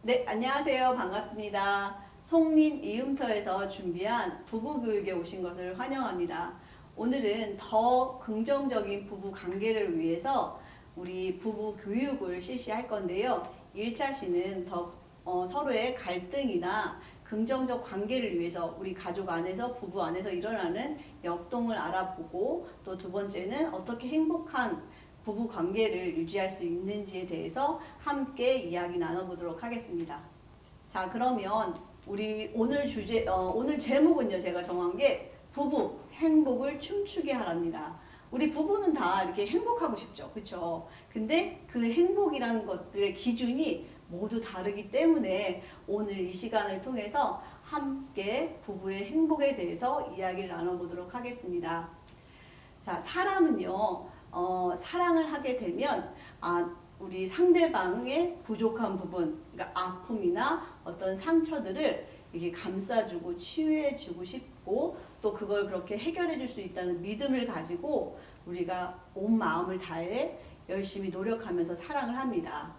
네, 안녕하세요. 반갑습니다. 송린 이음터에서 준비한 부부 교육에 오신 것을 환영합니다. 오늘은 더 긍정적인 부부 관계를 위해서 우리 부부 교육을 실시할 건데요. 1차 시는 더 서로의 갈등이나 긍정적 관계를 위해서 우리 가족 안에서 부부 안에서 일어나는 역동을 알아보고, 또 두 번째는 어떻게 행복한 부부 관계를 유지할 수 있는지에 대해서 함께 이야기 나눠보도록 하겠습니다. 자, 그러면 우리 오늘 오늘 제목은요, 제가 정한 게 부부 행복을 춤추게 하랍니다. 우리 부부는 다 이렇게 행복하고 싶죠. 그쵸? 근데 그 행복이란 것들의 기준이 모두 다르기 때문에 오늘 이 시간을 통해서 함께 부부의 행복에 대해서 이야기를 나눠보도록 하겠습니다. 자, 사람은요, 사랑을 하게 되면, 우리 상대방의 부족한 부분, 그러니까 아픔이나 어떤 상처들을 이렇게 감싸주고 치유해주고 싶고, 또 그걸 그렇게 해결해 줄 수 있다는 믿음을 가지고 우리가 온 마음을 다해 열심히 노력하면서 사랑을 합니다.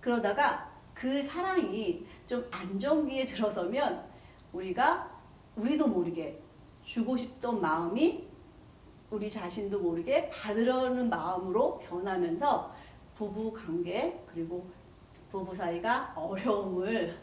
그러다가 그 사랑이 좀 안정기에 들어서면 우리도 모르게 주고 싶던 마음이 우리 자신도 모르게 받으려는 마음으로 변하면서 부부 관계 그리고 부부 사이가 어려움을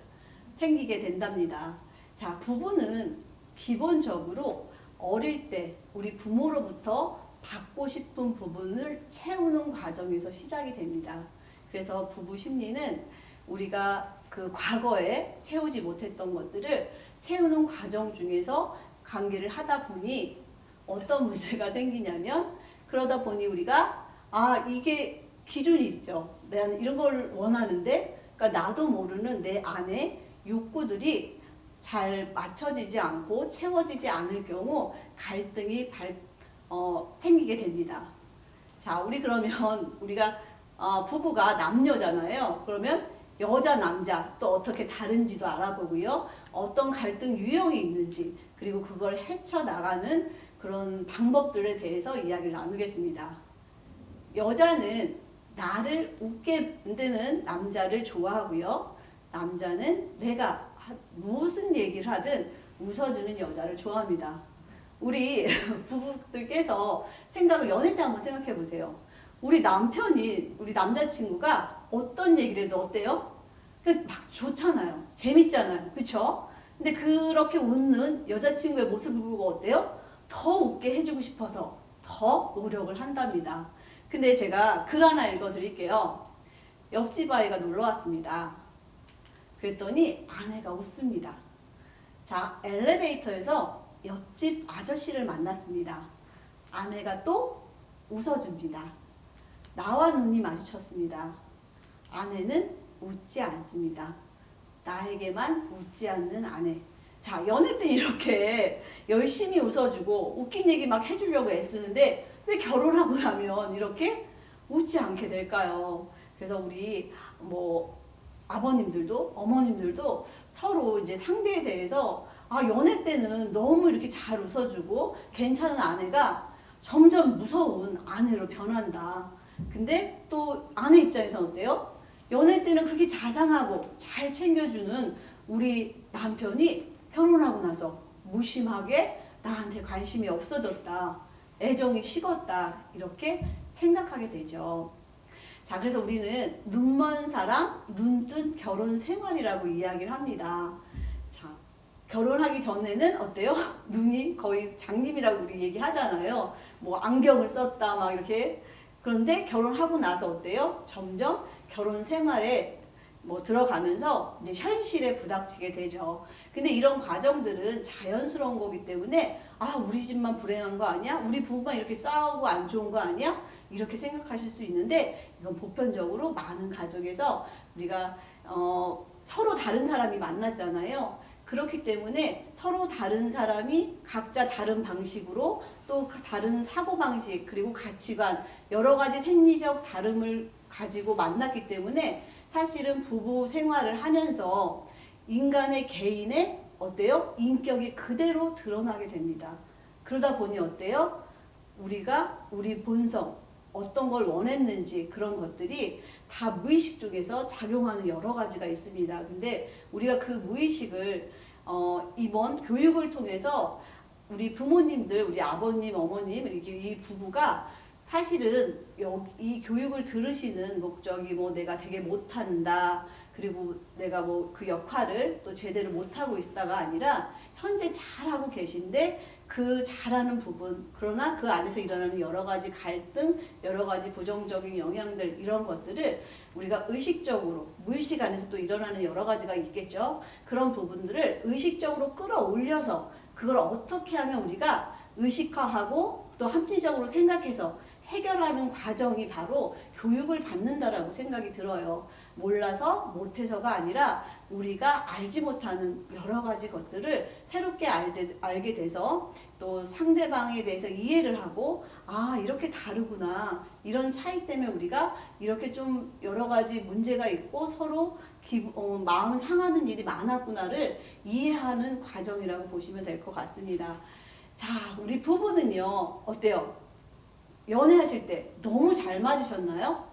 생기게 된답니다. 자, 부부는 기본적으로 어릴 때 우리 부모로부터 받고 싶은 부분을 채우는 과정에서 시작이 됩니다. 그래서 부부 심리는 우리가 그 과거에 채우지 못했던 것들을 채우는 과정 중에서 관계를 하다 보니 어떤 문제가 생기냐면, 그러다 보니 우리가 이게 기준이 있죠. 나는 이런 걸 원하는데, 그러니까 나도 모르는 내 안에 욕구들이 잘 맞춰지지 않고 채워지지 않을 경우 갈등이 생기게 됩니다. 자, 우리가 부부가 남녀잖아요. 그러면 여자, 남자 또 어떻게 다른지도 알아보고요. 어떤 갈등 유형이 있는지, 그리고 그걸 헤쳐나가는 그런 방법들에 대해서 이야기를 나누겠습니다. 여자는 나를 웃게 만드는 남자를 좋아하고요. 남자는 내가 무슨 얘기를 하든 웃어주는 여자를 좋아합니다. 우리 부부들께서 연애 때 한번 생각해 보세요. 우리 남자친구가 어떤 얘기를 해도 어때요? 막 좋잖아요. 재밌잖아요. 그쵸? 근데 그렇게 웃는 여자친구의 모습을 보고 어때요? 더 웃게 해주고 싶어서 더 노력을 한답니다. 근데 제가 글 하나 읽어드릴게요. 옆집 아이가 놀러 왔습니다. 그랬더니 아내가 웃습니다. 자, 엘리베이터에서 옆집 아저씨를 만났습니다. 아내가 또 웃어줍니다. 나와 눈이 마주쳤습니다. 아내는 웃지 않습니다. 나에게만 웃지 않는 아내. 자, 연애 때 이렇게 열심히 웃어주고 웃긴 얘기 막 해주려고 애쓰는데 왜 결혼하고 나면 이렇게 웃지 않게 될까요? 그래서 우리 아버님들도 어머님들도 서로 이제 상대에 대해서 연애 때는 너무 이렇게 잘 웃어주고 괜찮은 아내가 점점 무서운 아내로 변한다. 근데 또 아내 입장에서는 어때요? 연애 때는 그렇게 자상하고 잘 챙겨주는 우리 남편이 결혼하고 나서 무심하게 나한테 관심이 없어졌다. 애정이 식었다. 이렇게 생각하게 되죠. 자, 그래서 우리는 눈먼 사랑, 눈뜬 결혼 생활이라고 이야기를 합니다. 자, 결혼하기 전에는 어때요? 눈이 거의 장님이라고 우리 얘기하잖아요. 안경을 썼다 막 이렇게. 그런데 결혼하고 나서 어때요? 점점 결혼 생활에 들어가면서 이제 현실에 부닥치게 되죠. 근데 이런 과정들은 자연스러운 거기 때문에 우리 집만 불행한 거 아니야? 우리 부부만 이렇게 싸우고 안 좋은 거 아니야? 이렇게 생각하실 수 있는데, 이건 보편적으로 많은 가족에서 우리가 서로 다른 사람이 만났잖아요. 그렇기 때문에 서로 다른 사람이 각자 다른 방식으로 또 다른 사고방식 그리고 가치관 여러 가지 생리적 다름을 가지고 만났기 때문에 사실은 부부 생활을 하면서 인간의 개인의 어때요? 인격이 그대로 드러나게 됩니다. 그러다 보니 어때요? 우리가 우리 본성, 어떤 걸 원했는지 그런 것들이 다 무의식 쪽에서 작용하는 여러 가지가 있습니다. 근데 우리가 그 무의식을 이번 교육을 통해서 우리 부모님들, 우리 아버님, 어머님, 이렇게 이 부부가 사실은 이 교육을 들으시는 목적이 뭐 내가 되게 못한다, 그리고 내가 뭐 그 역할을 또 제대로 못하고 있다가 아니라 현재 잘하고 계신데 그 잘하는 부분, 그러나 그 안에서 일어나는 여러 가지 갈등, 여러 가지 부정적인 영향들, 이런 것들을 우리가 의식적으로, 무의식 안에서 또 일어나는 여러 가지가 있겠죠. 그런 부분들을 의식적으로 끌어올려서 그걸 어떻게 하면 우리가 의식화하고 또 합리적으로 생각해서 해결하는 과정이 바로 교육을 받는다라고 생각이 들어요. 몰라서 못해서가 아니라 우리가 알지 못하는 여러 가지 것들을 새롭게 알게 돼서 또 상대방에 대해서 이해를 하고, 아, 이렇게 다르구나, 이런 차이 때문에 우리가 이렇게 좀 여러 가지 문제가 있고 서로 마음 상하는 일이 많았구나를 이해하는 과정이라고 보시면 될 것 같습니다. 자, 우리 부부는요, 어때요? 연애하실 때 너무 잘 맞으셨나요?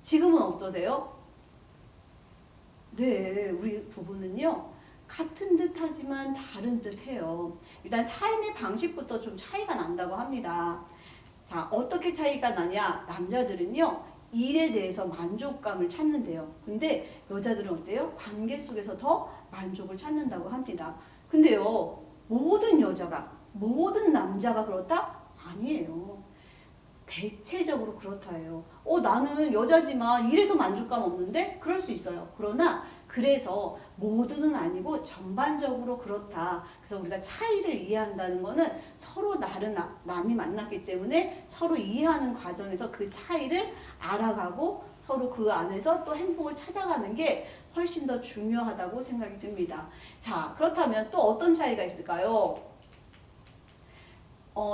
지금은 어떠세요? 네, 우리 부부는요, 같은 듯 하지만 다른 듯 해요. 일단 삶의 방식부터 좀 차이가 난다고 합니다. 자, 어떻게 차이가 나냐? 남자들은요, 일에 대해서 만족감을 찾는데요. 근데 여자들은 어때요? 관계 속에서 더 만족을 찾는다고 합니다. 근데요, 모든 여자가, 모든 남자가 그렇다? 아니에요. 대체적으로 그렇다 해요. 나는 여자지만 일에서 만족감 없는데? 그럴 수 있어요. 그러나 그래서 모두는 아니고 전반적으로 그렇다. 그래서 우리가 차이를 이해한다는 거는 서로 다른 남이 만났기 때문에 서로 이해하는 과정에서 그 차이를 알아가고 서로 그 안에서 또 행복을 찾아가는 게 훨씬 더 중요하다고 생각이 듭니다. 자, 그렇다면 또 어떤 차이가 있을까요?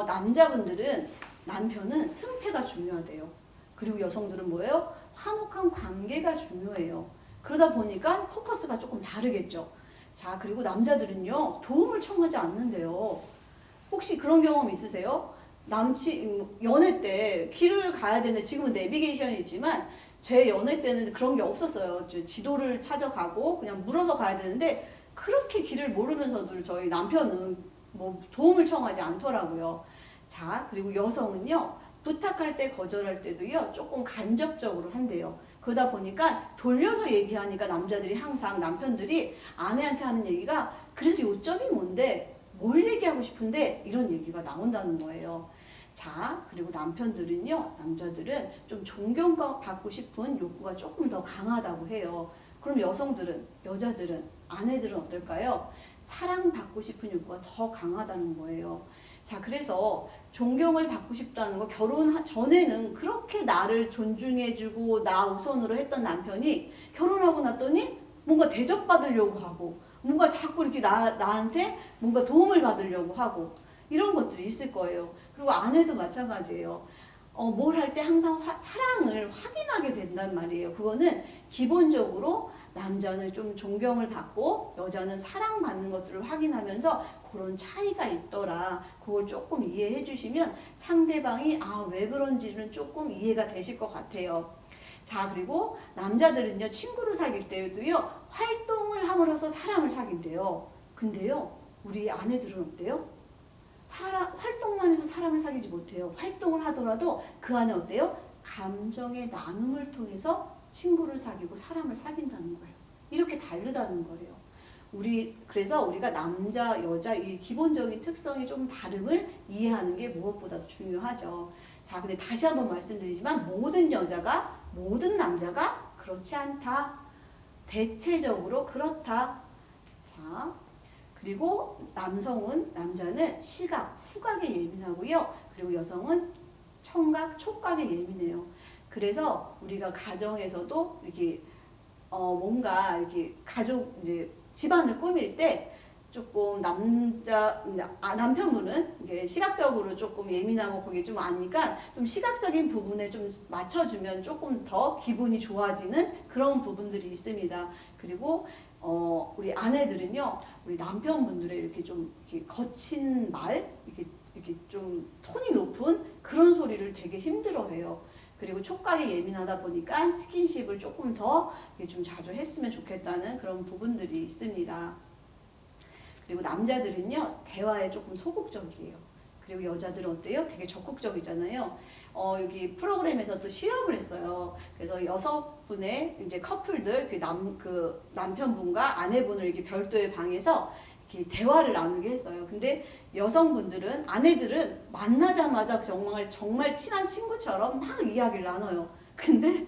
남자분들은 남편은 승패가 중요하대요. 그리고 여성들은 뭐예요? 화목한 관계가 중요해요. 그러다 보니까 포커스가 조금 다르겠죠. 자, 그리고 남자들은요, 도움을 청하지 않는데요. 혹시 그런 경험 있으세요? 연애 때 길을 가야 되는데, 지금은 내비게이션이 있지만 제 연애 때는 그런 게 없었어요. 지도를 찾아가고 그냥 물어서 가야 되는데 그렇게 길을 모르면서도 저희 남편은 뭐 도움을 청하지 않더라고요. 자, 그리고 여성은요, 부탁할 때 거절할 때도요, 조금 간접적으로 한대요. 그러다 보니까 돌려서 얘기하니까 남자들이 항상, 남편들이 아내한테 하는 얘기가, 그래서 요점이 뭔데? 뭘 얘기하고 싶은데? 이런 얘기가 나온다는 거예요. 자, 그리고 남자들은 좀 존경받고 싶은 욕구가 조금 더 강하다고 해요. 그럼 여자들은, 아내들은 어떨까요? 사랑받고 싶은 욕구가 더 강하다는 거예요. 자, 그래서 존경을 받고 싶다는 거, 결혼 전에는 그렇게 나를 존중해주고 나 우선으로 했던 남편이 결혼하고 났더니 뭔가 대접받으려고 하고, 뭔가 자꾸 이렇게 나한테 뭔가 도움을 받으려고 하고, 이런 것들이 있을 거예요. 그리고 아내도 마찬가지예요. 뭘 할 때 항상 사랑을 확인하게 된단 말이에요. 그거는 기본적으로 남자는 좀 존경을 받고 여자는 사랑받는 것들을 확인하면서 그런 차이가 있더라. 그걸 조금 이해해 주시면 상대방이 왜 그런지는 조금 이해가 되실 것 같아요. 자, 그리고 남자들은요, 친구를 사귈 때도요, 활동을 함으로써 사람을 사귄대요. 근데요, 우리 아내들은 어때요? 활동만 해서 사람을 사귀지 못해요. 활동을 하더라도 그 안에 어때요? 감정의 나눔을 통해서 친구를 사귀고 사람을 사귄다는 거예요. 이렇게 다르다는 거예요. 그래서 우리가 남자, 여자 이 기본적인 특성이 좀 다름을 이해하는 게 무엇보다도 중요하죠. 자, 근데 다시 한번 말씀드리지만 모든 여자가, 모든 남자가 그렇지 않다. 대체적으로 그렇다. 자, 그리고 남자는 시각, 후각에 예민하고요. 그리고 여성은 청각, 촉각에 예민해요. 그래서 우리가 가정에서도 이렇게 뭔가 이렇게 이제 집안을 꾸밀 때 조금 남편분은 이게 시각적으로 조금 예민하고 그게 좀 아니까 좀 시각적인 부분에 좀 맞춰주면 조금 더 기분이 좋아지는 그런 부분들이 있습니다. 그리고 우리 아내들은요, 우리 남편분들의 이렇게 좀 이렇게 거친 말, 이렇게 이렇게 좀 톤이 높은 그런 소리를 되게 힘들어해요. 그리고 촉각이 예민하다 보니까 스킨십을 조금 더 좀 자주 했으면 좋겠다는 그런 부분들이 있습니다. 그리고 남자들은요, 대화에 조금 소극적이에요. 그리고 여자들은 어때요? 되게 적극적이잖아요. 여기 프로그램에서 또 실험을 했어요. 그래서 6분의 이제 커플들, 그 남편분과 아내분을 이렇게 별도의 방에서 이렇게 대화를 나누게 했어요. 근데 여성분들은, 아내들은 만나자마자 정말 친한 친구처럼 막 이야기를 나눠요. 근데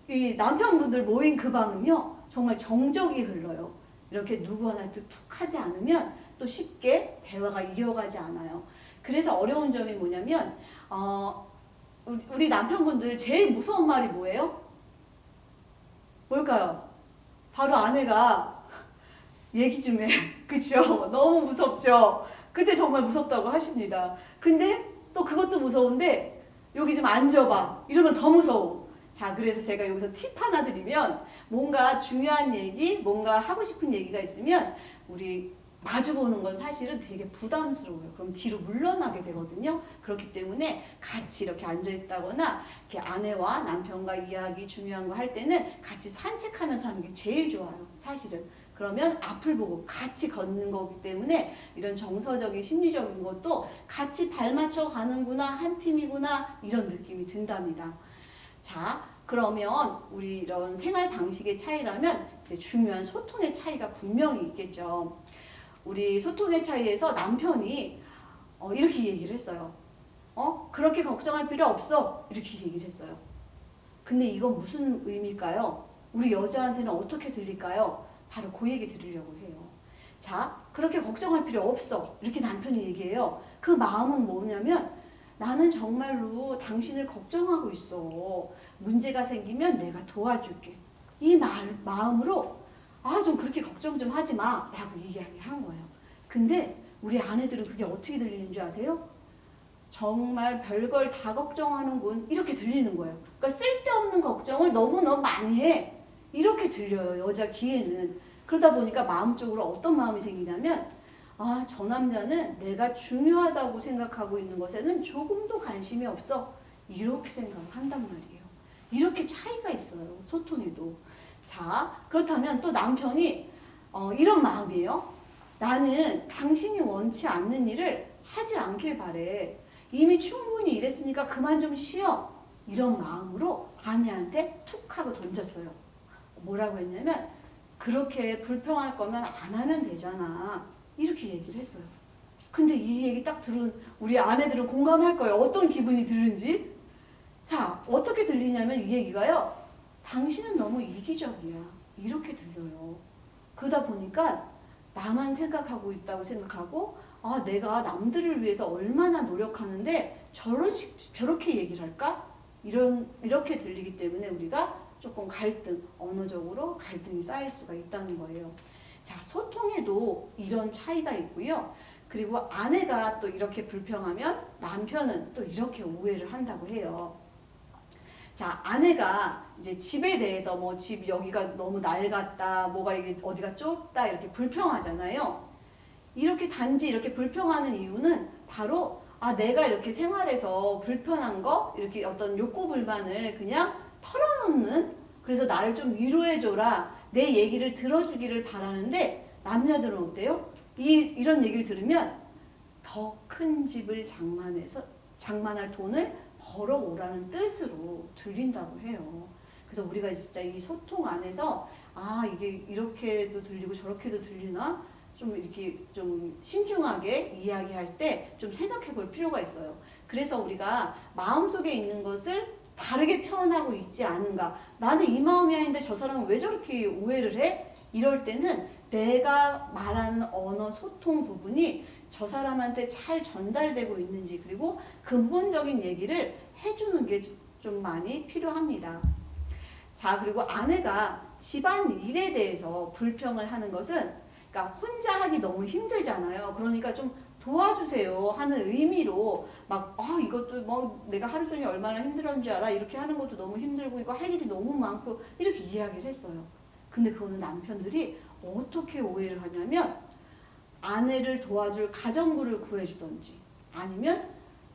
이 남편분들 모인 그 방은요, 정말 정적이 흘러요. 이렇게 누구 하나 툭 하지 않으면 또 쉽게 대화가 이어가지 않아요. 그래서 어려운 점이 뭐냐면 우리 남편분들 제일 무서운 말이 뭐예요? 뭘까요? 바로 아내가 얘기 좀 해. 그쵸? 너무 무섭죠? 그때 정말 무섭다고 하십니다. 근데 또 그것도 무서운데 여기 좀 앉아봐. 이러면 더 무서워. 자, 그래서 제가 여기서 팁 하나 드리면 뭔가 중요한 얘기, 뭔가 하고 싶은 얘기가 있으면 우리 마주보는 건 사실은 되게 부담스러워요. 그럼 뒤로 물러나게 되거든요. 그렇기 때문에 같이 이렇게 앉아있다거나 이렇게 아내와 남편과 이야기 중요한 거 할 때는 같이 산책하면서 하는 게 제일 좋아요. 사실은. 그러면 앞을 보고 같이 걷는 거기 때문에 이런 정서적인 심리적인 것도 같이 발맞춰 가는구나, 한 팀이구나, 이런 느낌이 든답니다. 자, 그러면 우리 이런 생활 방식의 차이라면 이제 중요한 소통의 차이가 분명히 있겠죠. 우리 소통의 차이에서 남편이 이렇게 얘기를 했어요. 그렇게 걱정할 필요 없어. 이렇게 얘기를 했어요. 근데 이건 무슨 의미일까요? 우리 여자한테는 어떻게 들릴까요? 바로 그 얘기 들으려고 해요. 자, 그렇게 걱정할 필요 없어. 이렇게 남편이 얘기해요. 그 마음은 뭐냐면 나는 정말로 당신을 걱정하고 있어. 문제가 생기면 내가 도와줄게. 이 마음으로 좀 그렇게 걱정 좀 하지 마 라고 이야기한 거예요. 근데 우리 아내들은 그게 어떻게 들리는 줄 아세요? 정말 별걸 다 걱정하는군 이렇게 들리는 거예요. 그러니까 쓸데없는 걱정을 너무너무 많이 해 이렇게 들려요. 여자 귀에는. 그러다 보니까 마음적으로 어떤 마음이 생기냐면 저 남자는 내가 중요하다고 생각하고 있는 것에는 조금도 관심이 없어 이렇게 생각을 한단 말이에요. 이렇게 차이가 있어요. 소통에도. 자, 그렇다면 또 남편이 이런 마음이에요. 나는 당신이 원치 않는 일을 하지 않길 바래. 이미 충분히 일했으니까 그만 좀 쉬어. 이런 마음으로 아내한테 툭 하고 던졌어요. 뭐라고 했냐면 그렇게 불평할 거면 안 하면 되잖아. 이렇게 얘기를 했어요. 근데 이 얘기 딱 들은 우리 아내들은 공감할 거예요. 어떤 기분이 드는지. 자, 어떻게 들리냐면 이 얘기가요. 당신은 너무 이기적이야. 이렇게 들려요. 그러다 보니까 나만 생각하고 있다고 생각하고 내가 남들을 위해서 얼마나 노력하는데 저렇게 얘기를 할까? 이렇게 들리기 때문에 우리가 조금 언어적으로 갈등이 쌓일 수가 있다는 거예요. 자, 소통에도 이런 차이가 있고요. 그리고 아내가 또 이렇게 불평하면 남편은 또 이렇게 오해를 한다고 해요. 자, 아내가 이제 집에 대해서 집 여기가 너무 낡았다, 뭐가 이게 어디가 좁다 이렇게 불평하잖아요. 단지 이렇게 불평하는 이유는 바로 내가 이렇게 생활에서 불편한 거, 이렇게 어떤 욕구 불만을 그냥 털어놓는, 그래서 나를 좀 위로해줘라, 내 얘기를 들어주기를 바라는데 남자들은 어때요? 이런 얘기를 들으면 더 큰 집을 장만할 돈을 벌어오라는 뜻으로 들린다고 해요. 그래서 우리가 진짜 이 소통 안에서 이게 이렇게도 들리고 저렇게도 들리나? 좀 이렇게 좀 신중하게 이야기할 때 좀 생각해 볼 필요가 있어요. 그래서 우리가 마음속에 있는 것을 다르게 표현하고 있지 않은가. 나는 이 마음이 아닌데 저 사람은 왜 저렇게 오해를 해? 이럴 때는 내가 말하는 언어 소통 부분이 저 사람한테 잘 전달되고 있는지, 그리고 근본적인 얘기를 해주는 게 좀 많이 필요합니다. 자, 그리고 아내가 집안 일에 대해서 불평을 하는 것은, 그러니까 혼자 하기 너무 힘들잖아요. 그러니까 좀 도와주세요 하는 의미로 이것도 내가 하루 종일 얼마나 힘들었는 줄 알아? 이렇게 하는 것도 너무 힘들고 이거 할 일이 너무 많고 이렇게 이야기를 했어요. 근데 그거는 남편들이 어떻게 오해를 하냐면 아내를 도와줄 가정부를 구해주던지, 아니면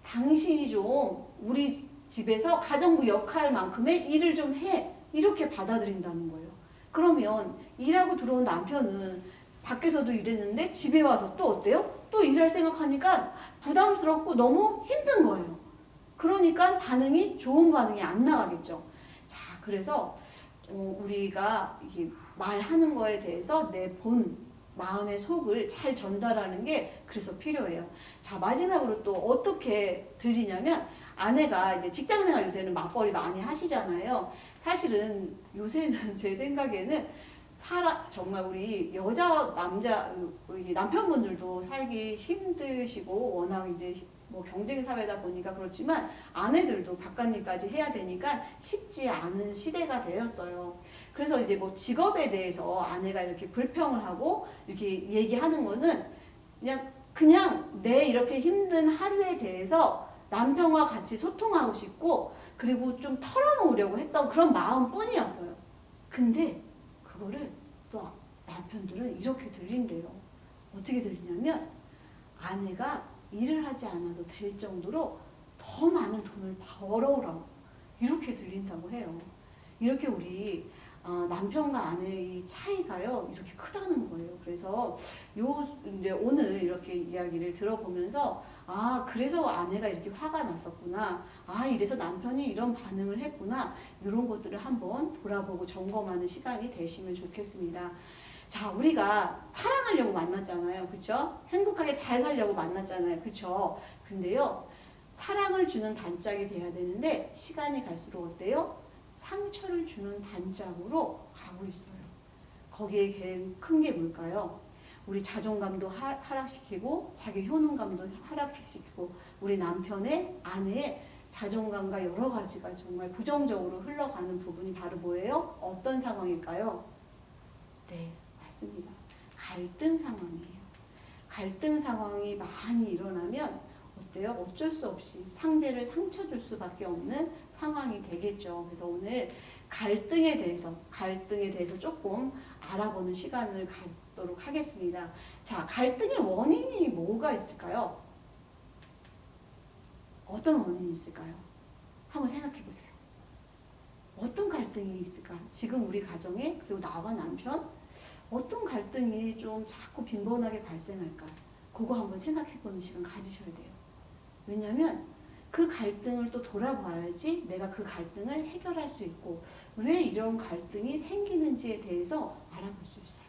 당신이 좀 우리 집에서 가정부 역할만큼의 일을 좀 해. 이렇게 받아들인다는 거예요. 그러면 일하고 들어온 남편은 밖에서도 일했는데 집에 와서 또 어때요? 또 일할 생각하니까 부담스럽고 너무 힘든 거예요. 그러니까 좋은 반응이 안 나가겠죠. 자, 그래서 우리가 이게 말하는 거에 대해서 내 마음의 속을 잘 전달하는 게 그래서 필요해요. 자, 마지막으로 또 어떻게 들리냐면 아내가 이제 직장생활 요새는 맞벌이 많이 하시잖아요. 사실은 요새는 제 생각에는 정말 우리 여자, 남자, 남편분들도 살기 힘드시고 워낙 이제 뭐 경쟁 사회다 보니까 그렇지만 아내들도 바깥일까지 해야 되니까 쉽지 않은 시대가 되었어요. 그래서 이제 뭐 직업에 대해서 아내가 이렇게 불평을 하고 이렇게 얘기하는 거는 그냥 내 이렇게 힘든 하루에 대해서 남편과 같이 소통하고 싶고 그리고 좀 털어놓으려고 했던 그런 마음뿐이었어요. 근데 그거를 또 남편들은 이렇게 들린대요. 어떻게 들리냐면 아내가 일을 하지 않아도 될 정도로 더 많은 돈을 벌어오라고 이렇게 들린다고 해요. 이렇게 우리 남편과 아내의 차이가요 이렇게 크다는 거예요. 그래서 이제 오늘 이렇게 이야기를 들어보면서 그래서 아내가 이렇게 화가 났었구나. 이래서 남편이 이런 반응을 했구나. 이런 것들을 한번 돌아보고 점검하는 시간이 되시면 좋겠습니다. 자, 우리가 사랑하려고 만났잖아요. 그쵸? 행복하게 잘 살려고 만났잖아요. 그쵸? 근데요, 사랑을 주는 단짝이 돼야 되는데, 시간이 갈수록 어때요? 상처를 주는 단짝으로 가고 있어요. 거기에 큰 게 뭘까요? 우리 자존감도 하락시키고, 자기 효능감도 하락시키고, 우리 남편의, 아내의 자존감과 여러 가지가 정말 부정적으로 흘러가는 부분이 바로 뭐예요? 어떤 상황일까요? 네. 맞습니다. 갈등 상황이에요. 갈등 상황이 많이 일어나면 어때요? 어쩔 수 없이 상대를 상처 줄 수밖에 없는 상황이 되겠죠. 그래서 오늘 갈등에 대해서 조금 알아보는 시간을 갖도록 하겠습니다. 자, 갈등의 원인이 뭐가 있을까요? 어떤 원인이 있을까요? 한번 생각해 보세요. 어떤 갈등이 있을까? 지금 우리 가정에 그리고 나와 남편 어떤 갈등이 좀 자꾸 빈번하게 발생할까? 그거 한번 생각해보는 시간 가지셔야 돼요. 왜냐하면 그 갈등을 또 돌아봐야지 내가 그 갈등을 해결할 수 있고 왜 이런 갈등이 생기는지에 대해서 알아볼 수 있어요.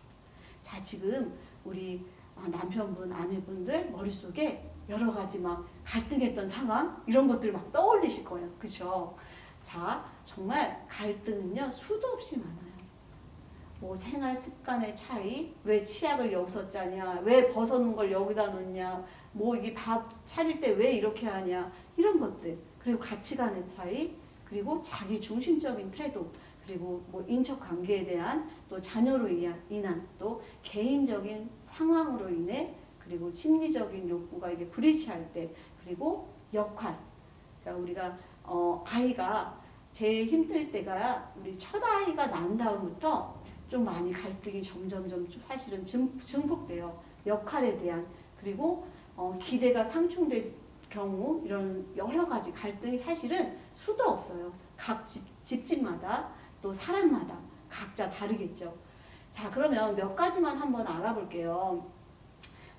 자, 지금 우리 남편분, 아내분들 머릿속에 여러 가지 막 갈등했던 상황 이런 것들 막 떠올리실 거예요. 그렇죠? 자, 정말 갈등은요 수도 없이 많아요. 뭐 생활 습관의 차이, 왜 치약을 여기서 짜냐, 왜 벗어놓은 걸 여기다 놓냐, 뭐 이게 밥 차릴 때 왜 이렇게 하냐, 이런 것들. 그리고 가치관의 차이, 그리고 자기 중심적인 태도, 그리고 뭐 인척 관계에 대한 또 자녀로 인한 또 개인적인 상황으로 인해 그리고 심리적인 욕구가 이게 불일치할 때 그리고 역할. 그러니까 우리가 아이가 제일 힘들 때가 우리 첫 아이가 난 다음부터 좀 많이 갈등이 점점점 사실은 증폭돼요. 역할에 대한 그리고 기대가 상충될 경우 이런 여러 가지 갈등이 사실은 수도 없어요. 각 집집마다 또 사람마다 각자 다르겠죠. 자, 그러면 몇 가지만 한번 알아볼게요.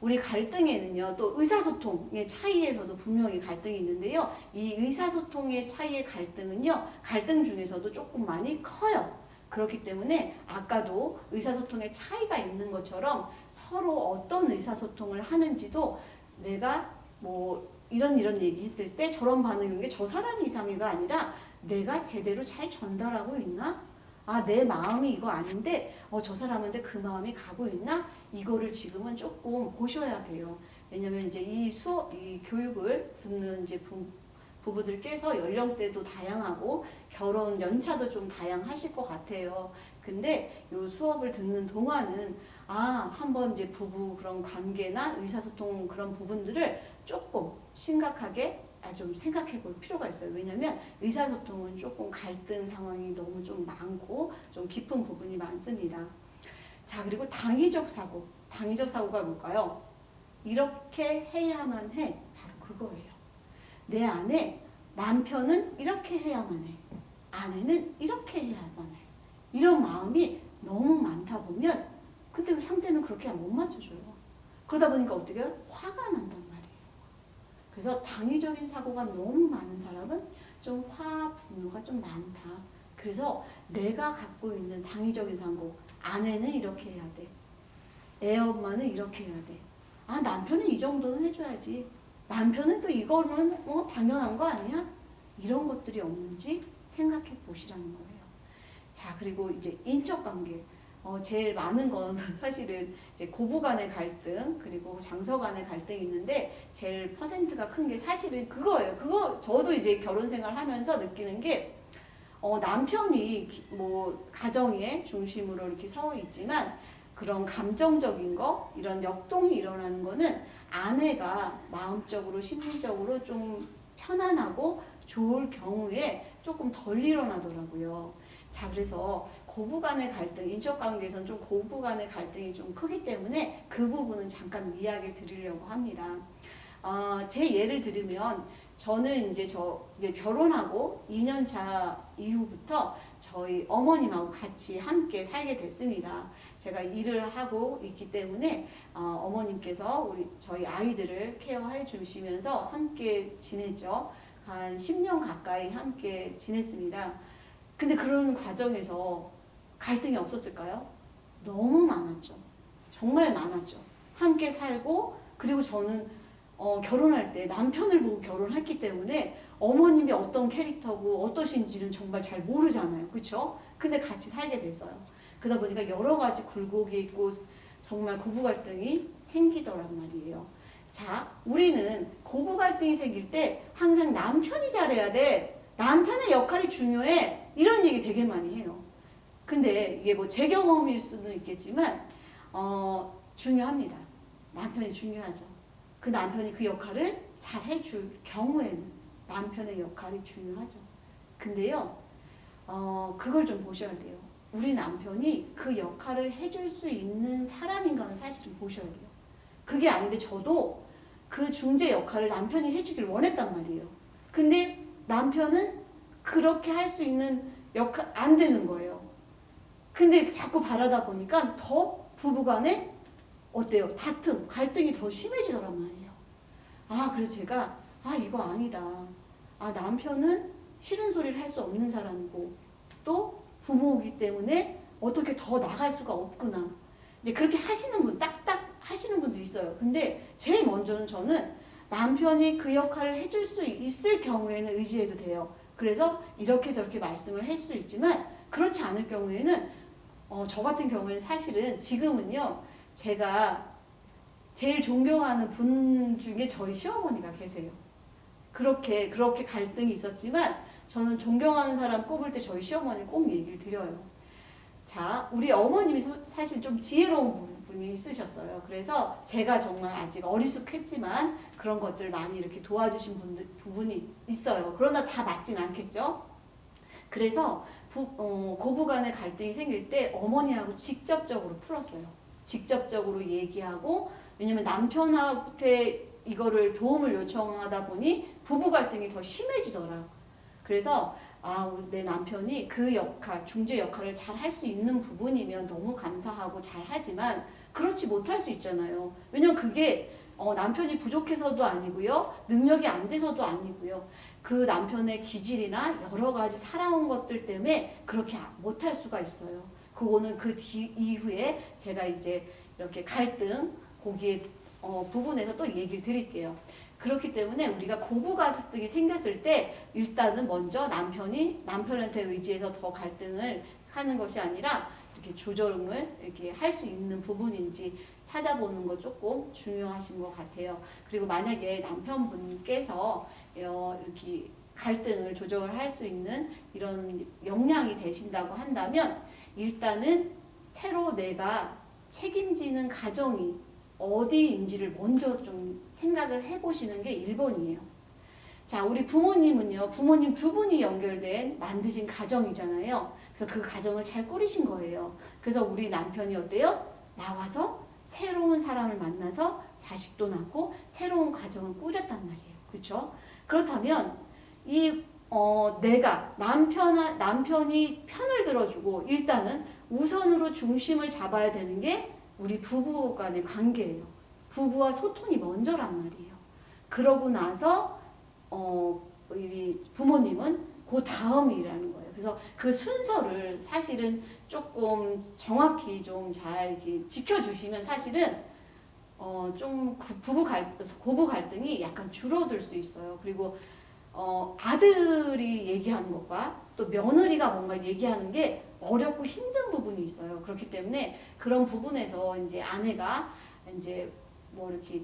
우리 갈등에는요, 또 의사소통의 차이에서도 분명히 갈등이 있는데요. 이 의사소통의 차이의 갈등은요, 갈등 중에서도 조금 많이 커요. 그렇기 때문에 아까도 의사소통의 차이가 있는 것처럼 서로 어떤 의사소통을 하는지도 내가 뭐 이런 얘기 했을 때 저런 반응인 게 저 사람이 이상이가 아니라 내가 제대로 잘 전달하고 있나? 내 마음이 이거 아닌데 저 사람한테 그 마음이 가고 있나? 이거를 지금은 조금 보셔야 돼요. 왜냐면 이제 이 교육을 듣는 이제 부부들께서 연령대도 다양하고 결혼 연차도 좀 다양하실 것 같아요. 근데 이 수업을 듣는 동안은 한번 이제 부부 그런 관계나 의사소통 그런 부분들을 조금 심각하게 좀 생각해 볼 필요가 있어요. 왜냐면 의사소통은 조금 갈등 상황이 너무 좀 많고 좀 깊은 부분이 많습니다. 자, 그리고 당위적 사고. 당위적 사고가 뭘까요? 이렇게 해야만 해. 바로 그거예요. 내 안에 남편은 이렇게 해야만 해. 아내는 이렇게 해야만 해. 이런 마음이 너무 많다 보면 근데 상대는 그렇게 못 맞춰줘요. 그러다 보니까 어떻게 해요? 화가 난단 말이에요. 그래서 당위적인 사고가 너무 많은 사람은 좀 분노가 좀 많다. 그래서 내가 갖고 있는 당위적인 사고, 아내는 이렇게 해야 돼. 애 엄마는 이렇게 해야 돼. 아, 남편은 이 정도는 해줘야지. 남편은 또 이거는 당연한 거 아니야? 이런 것들이 없는지 생각해 보시라는 거예요. 자, 그리고 이제 인적 관계. 제일 많은 건 사실은 이제 고부 간의 갈등, 그리고 장서 간의 갈등이 있는데, 제일 퍼센트가 큰 게 사실은 그거예요. 그거, 저도 이제 결혼 생활 하면서 느끼는 게, 남편이 뭐, 가정의 중심으로 이렇게 서 있지만, 그런 감정적인 거, 이런 역동이 일어나는 거는 아내가 마음적으로, 심리적으로 좀 편안하고 좋을 경우에 조금 덜 일어나더라고요. 자, 그래서 고부 간의 갈등, 인적 관계에서는 좀 고부 간의 갈등이 좀 크기 때문에 그 부분은 잠깐 이야기를 드리려고 합니다. 제 예를 들으면 저는 이제 결혼하고 2년 차 이후부터 저희 어머님하고 같이 함께 살게 됐습니다. 제가 일을 하고 있기 때문에 어머님께서 저희 아이들을 케어해 주시면서 함께 지냈죠. 한 10년 가까이 함께 지냈습니다. 근데 그런 과정에서 갈등이 없었을까요? 너무 많았죠. 정말 많았죠. 함께 살고, 그리고 저는 결혼할 때 남편을 보고 결혼했기 때문에 어머님이 어떤 캐릭터고 어떠신지는 정말 잘 모르잖아요. 그렇죠? 근데 같이 살게 됐어요. 그러다 보니까 여러 가지 굴곡이 있고 정말 고부 갈등이 생기더란 말이에요. 자, 우리는 고부 갈등이 생길 때 항상 남편이 잘해야 돼. 남편의 역할이 중요해. 이런 얘기 되게 많이 해요. 근데 이게 뭐 제 경험일 수는 있겠지만 중요합니다. 남편이 중요하죠. 그 남편이 그 역할을 잘 해줄 경우에는 남편의 역할이 중요하죠. 근데요, 그걸 좀 보셔야 돼요. 우리 남편이 그 역할을 해줄 수 있는 사람인가는 사실은 보셔야 돼요. 그게 아닌데 저도 그 중재 역할을 남편이 해주길 원했단 말이에요. 근데 남편은 그렇게 할 수 있는 역할 안 되는 거예요. 근데 자꾸 바라다 보니까 더 부부간에 어때요? 다툼, 갈등이 더 심해지더란 말이에요. 그래서 제가 이거 아니다. 남편은 싫은 소리를 할 수 없는 사람이고 또 부모이기 때문에 어떻게 더 나갈 수가 없구나. 이제 그렇게 하시는 분, 딱딱 하시는 분도 있어요. 근데 제일 먼저는 저는 남편이 그 역할을 해줄 수 있을 경우에는 의지해도 돼요. 그래서 이렇게 저렇게 말씀을 할 수 있지만 그렇지 않을 경우에는 저 같은 경우에는 사실은 지금은요, 제가 제일 존경하는 분 중에 저희 시어머니가 계세요. 그렇게 갈등이 있었지만 저는 존경하는 사람 꼽을 때 저희 시어머니를 꼭 얘기를 드려요. 자, 우리 어머님이 사실 좀 지혜로운 부분이 있으셨어요. 그래서 제가 정말 아직 어리숙했지만 그런 것들 많이 이렇게 도와주신 부분이 있어요. 그러나 다 맞진 않겠죠? 그래서 고부 간의 갈등이 생길 때 어머니하고 직접적으로 풀었어요. 직접적으로 얘기하고, 왜냐면 남편한테 이거를 도움을 요청하다 보니 부부 갈등이 더 심해지더라. 그래서 내 남편이 그 역할, 중재 역할을 잘 할 수 있는 부분이면 너무 감사하고 잘 하지만 그렇지 못할 수 있잖아요. 왜냐면 그게 남편이 부족해서도 아니고요. 능력이 안 돼서도 아니고요. 그 남편의 기질이나 여러 가지 살아온 것들 때문에 그렇게 못할 수가 있어요. 그거는 그 이후에 제가 이제 이렇게 갈등, 거기에 부분에서 또 얘기를 드릴게요. 그렇기 때문에 우리가 고부 갈등이 생겼을 때 일단은 먼저 남편한테 의지해서 더 갈등을 하는 것이 아니라 이렇게 조정을 이렇게 할 수 있는 부분인지 찾아보는 거 조금 중요하신 것 같아요. 그리고 만약에 남편분께서 이렇게 갈등을 조정을 할 수 있는 이런 역량이 되신다고 한다면 일단은 새로 내가 책임지는 가정이 어디인지를 먼저 좀 생각을 해보시는 게 1번이에요. 자, 우리 부모님은요, 부모님 두 분이 연결된 만드신 가정이잖아요. 그래서 그 가정을 잘 꾸리신 거예요. 그래서 우리 남편이 어때요? 나와서 새로운 사람을 만나서 자식도 낳고 새로운 가정을 꾸렸단 말이에요. 그렇죠? 그렇다면 내가 남편이 편을 들어주고 일단은 우선으로 중심을 잡아야 되는 게 우리 부부 간의 관계예요. 부부와 소통이 먼저란 말이에요. 그러고 나서 우리 부모님은 그 다음이라는 거예요. 그래서 그 순서를 사실은 조금 정확히 좀 잘 지켜주시면 사실은 좀 고부 갈등이 약간 줄어들 수 있어요. 그리고 아들이 얘기하는 것과 또 며느리가 뭔가 얘기하는 게 어렵고 힘든 부분이 있어요. 그렇기 때문에 그런 부분에서 이제 아내가 이제 뭐 이렇게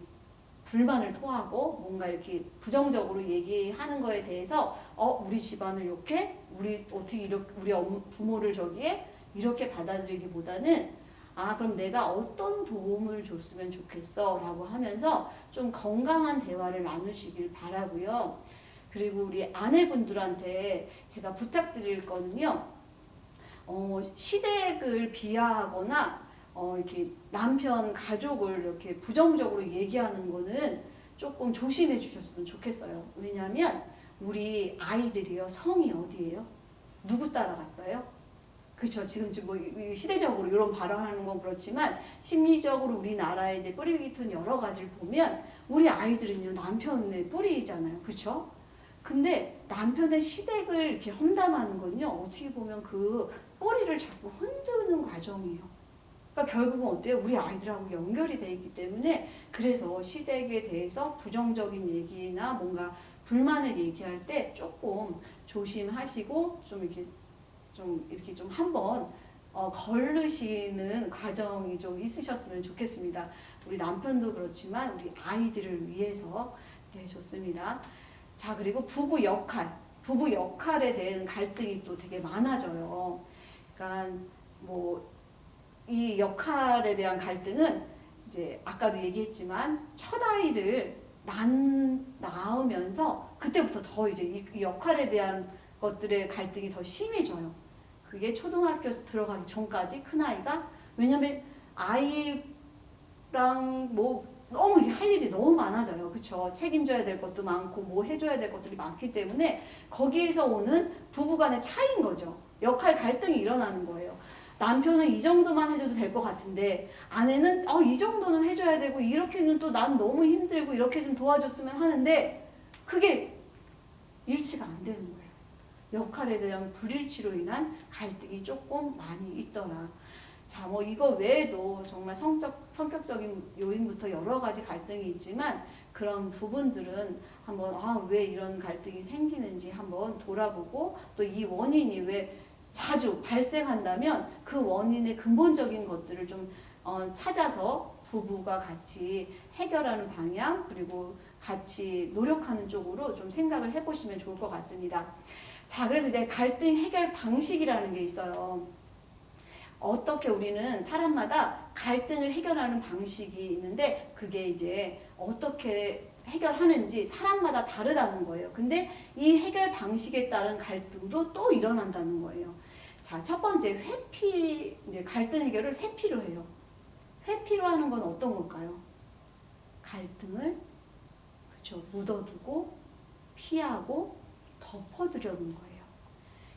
불만을 토하고 뭔가 이렇게 부정적으로 얘기하는 거에 대해서 우리 집안을 이렇게 우리 어떻게 이렇게 우리 부모를 저기에 이렇게 받아들이기보다는 그럼 내가 어떤 도움을 줬으면 좋겠어 라고 하면서 좀 건강한 대화를 나누시길 바라고요. 그리고 우리 아내분들한테 제가 부탁드릴 거는요. 시댁을 비하하거나 이렇게 남편 가족을 이렇게 부정적으로 얘기하는 거는 조금 조심해 주셨으면 좋겠어요. 왜냐하면 우리 아이들이요. 성이 어디예요? 누구 따라갔어요? 그렇죠. 지금 뭐 시대적으로 이런 발언하는 건 그렇지만 심리적으로 우리나라의 이제 뿌리 깊은 여러 가지를 보면 우리 아이들은요 남편의 뿌리잖아요. 그렇죠? 근데 남편의 시댁을 이렇게 험담하는 건요 어떻게 보면 그 뿌리를 자꾸 흔드는 과정이에요. 그러니까 결국은 어때요? 우리 아이들하고 연결이 돼 있기 때문에 그래서 시댁에 대해서 부정적인 얘기나 뭔가 불만을 얘기할 때 조금 조심하시고 좀 이렇게 좀 한번 걸르시는 과정이 좀 있으셨으면 좋겠습니다. 우리 남편도 그렇지만 우리 아이들을 위해서 네 좋습니다. 자 그리고 부부 역할에 대한 갈등이 또 되게 많아져요. 그러니까 뭐 이 역할에 대한 갈등은 이제 아까도 얘기했지만 첫 아이를 낳으면서 그때부터 더 이제 이 역할에 대한 것들의 갈등이 더 심해져요. 그게 초등학교 들어가기 전까지 큰 아이가 왜냐면 아이랑 뭐 너무 할 일이 너무 많아져요. 그렇죠? 책임져야 될 것도 많고 뭐 해줘야 될 것들이 많기 때문에 거기에서 오는 부부간의 차이인 거죠. 역할 갈등이 일어나는 거예요. 남편은 이 정도만 해줘도 될 것 같은데 아내는 이 정도는 해줘야 되고 이렇게는 또 난 너무 힘들고 이렇게 좀 도와줬으면 하는데 그게 일치가 안 되는 거예요. 역할에 대한 불일치로 인한 갈등이 조금 많이 있더라. 자, 뭐 이거 외에도 정말 성격적인 요인부터 여러 가지 갈등이 있지만 그런 부분들은 한번 왜 이런 갈등이 생기는지 한번 돌아보고 또 이 원인이 왜 자주 발생한다면 그 원인의 근본적인 것들을 좀 찾아서 부부가 같이 해결하는 방향 그리고 같이 노력하는 쪽으로 좀 생각을 해보시면 좋을 것 같습니다. 자, 그래서 이제 갈등 해결 방식이라는 게 있어요. 어떻게 우리는 사람마다 갈등을 해결하는 방식이 있는데 그게 이제 어떻게 해결하는지 사람마다 다르다는 거예요. 근데 이 해결 방식에 따른 갈등도 또 일어난다는 거예요. 자, 첫 번째 이제 갈등 해결을 회피로 해요. 회피로 하는 건 어떤 걸까요? 갈등을 그렇죠. 묻어두고 피하고 덮어두려는 거예요.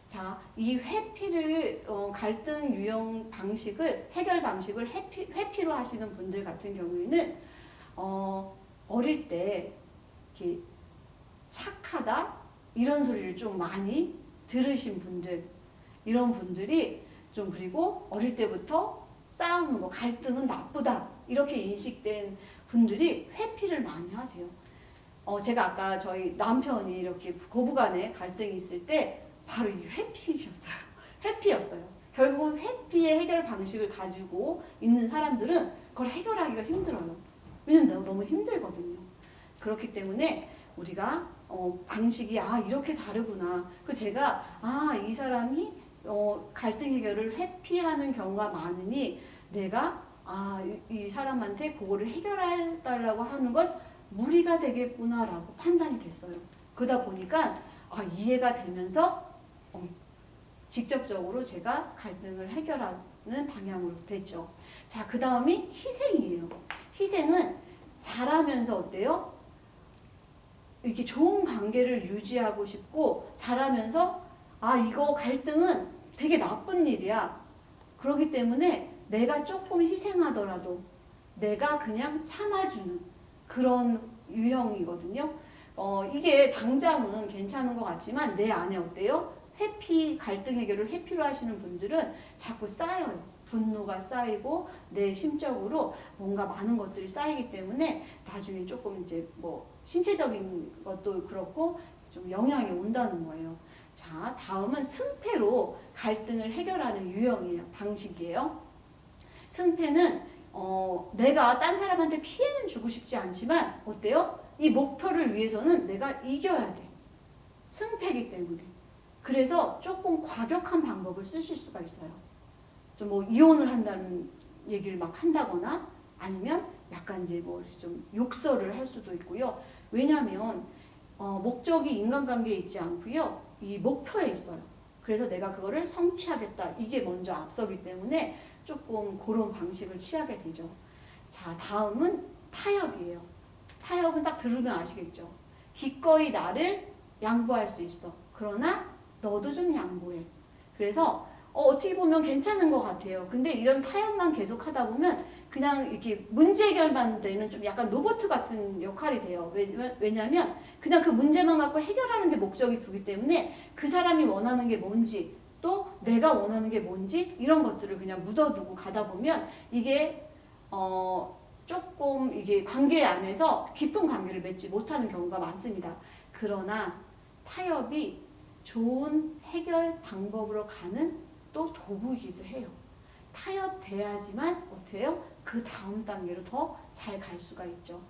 자, 이 회피를 갈등 유형 방식을 해결 방식을 회피로 하시는 분들 같은 경우에는 어릴 때 이렇게 착하다 이런 소리를 좀 많이 들으신 분들 이런 분들이 좀 그리고 어릴 때부터 싸우는 거 갈등은 나쁘다 이렇게 인식된 분들이 회피를 많이 하세요. 제가 아까 저희 남편이 이렇게 고부간에 갈등이 있을 때 바로 이 회피셨어요. 회피였어요. 결국은 회피의 해결 방식을 가지고 있는 사람들은 그걸 해결하기가 힘들어요. 왜냐면 너무 힘들거든요. 그렇기 때문에 우리가 방식이 이렇게 다르구나. 그래서 제가 이 사람이 갈등 해결을 회피하는 경우가 많으니 내가 이 사람한테 그거를 해결해 달라고 하는 건 무리가 되겠구나라고 판단이 됐어요. 그러다 보니까 이해가 되면서 직접적으로 제가 갈등을 해결하는 방향으로 됐죠. 자, 그 다음이 희생이에요. 희생은 잘하면서 어때요? 이렇게 좋은 관계를 유지하고 싶고 잘하면서 아 이거 갈등은 되게 나쁜 일이야. 그렇기 때문에 내가 조금 희생하더라도 내가 그냥 참아주는 그런 유형이거든요. 이게 당장은 괜찮은 것 같지만 내 안에 어때요? 갈등 해결을 회피로 하시는 분들은 자꾸 쌓여요. 분노가 쌓이고 내 심적으로 뭔가 많은 것들이 쌓이기 때문에 나중에 조금 이제 뭐 신체적인 것도 그렇고 좀 영향이 온다는 거예요. 자, 다음은 승패로 갈등을 해결하는 유형이에요. 방식이에요. 승패는 내가 딴 사람한테 피해는 주고 싶지 않지만 어때요? 이 목표를 위해서는 내가 이겨야 돼. 승패이기 때문에. 그래서 조금 과격한 방법을 쓰실 수가 있어요. 좀 뭐 이혼을 한다는 얘기를 막 한다거나 아니면 약간 이제 뭐 좀 욕설을 할 수도 있고요. 왜냐하면 목적이 인간관계에 있지 않고요. 이 목표에 있어요. 그래서 내가 그거를 성취하겠다. 이게 먼저 앞서기 때문에 조금 그런 방식을 취하게 되죠. 자, 다음은 타협이에요. 타협은 딱 들으면 아시겠죠? 기꺼이 나를 양보할 수 있어. 그러나 너도 좀 양보해. 그래서 어떻게 보면 괜찮은 것 같아요. 근데 이런 타협만 계속 하다 보면 그냥 이렇게 문제 해결만 되는 좀 약간 로봇 같은 역할이 돼요. 왜냐면 그냥 그 문제만 갖고 해결하는 데 목적이 두기 때문에 그 사람이 원하는 게 뭔지 또 내가 원하는 게 뭔지 이런 것들을 그냥 묻어두고 가다 보면 이게 조금 이게 관계 안에서 깊은 관계를 맺지 못하는 경우가 많습니다. 그러나 타협이 좋은 해결 방법으로 가는 또 도구이기도 해요. 타협돼야지만 어때요? 그 다음 단계로 더 잘 갈 수가 있죠.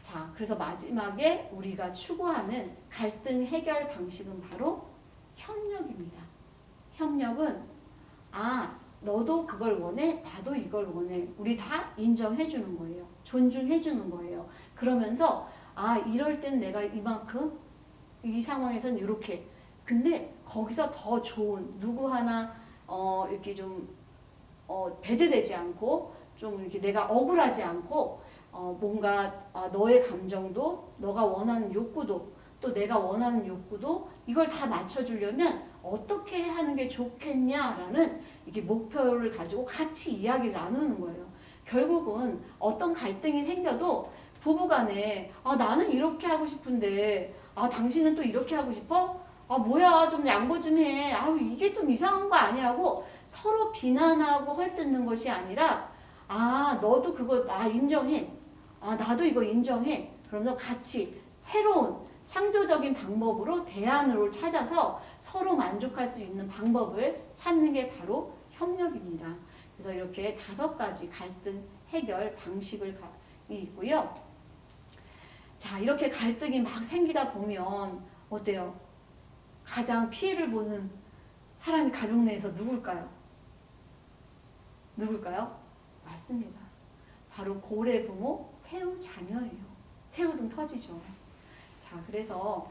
자, 그래서 마지막에 우리가 추구하는 갈등 해결 방식은 바로 협력입니다. 협력은 너도 그걸 원해, 나도 이걸 원해. 우리 다 인정해 주는 거예요. 존중해 주는 거예요. 그러면서 이럴 땐 내가 이만큼 이 상황에선 이렇게. 근데 거기서 더 좋은 누구 하나 이렇게 좀 배제되지 않고 좀 이렇게 내가 억울하지 않고 뭔가 너의 감정도 너가 원하는 욕구도 또 내가 원하는 욕구도 이걸 다 맞춰주려면 어떻게 하는 게 좋겠냐라는 이게 목표를 가지고 같이 이야기를 나누는 거예요. 결국은 어떤 갈등이 생겨도 부부간에 나는 이렇게 하고 싶은데 당신은 또 이렇게 하고 싶어? 뭐야 좀 양보 좀 해. 이게 좀 이상한 거 아니냐고 서로 비난하고 헐뜯는 것이 아니라 너도 그거 인정해. 나도 이거 인정해. 그러면서 같이 새로운 창조적인 방법으로 대안을 찾아서 서로 만족할 수 있는 방법을 찾는 게 바로 협력입니다. 그래서 이렇게 5가지 갈등 해결 방식을 있고요. 자, 이렇게 갈등이 막 생기다 보면 어때요? 가장 피해를 보는 사람이 가족 내에서 누굴까요? 누굴까요? 맞습니다. 바로 고래 부모, 새우 자녀예요. 새우등 터지죠. 자, 그래서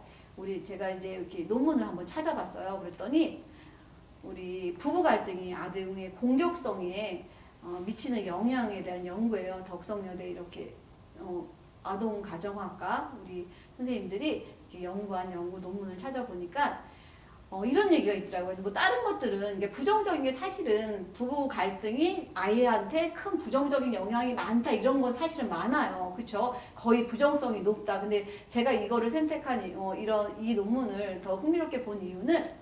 제가 이제 이렇게 논문을 한번 찾아봤어요. 그랬더니 우리 부부 갈등이 아동의 공격성에 미치는 영향에 대한 연구예요. 덕성여대 이렇게 아동 가정학과 우리 선생님들이 이렇게 연구한 연구 논문을 찾아보니까 이런 얘기가 있더라고요. 뭐 다른 것들은 이게 부정적인 게 사실은 부부 갈등이 아이한테 큰 부정적인 영향이 많다 이런 건 사실은 많아요. 그렇죠? 거의 부정성이 높다. 근데 제가 이거를 선택한 이 논문을 더 흥미롭게 본 이유는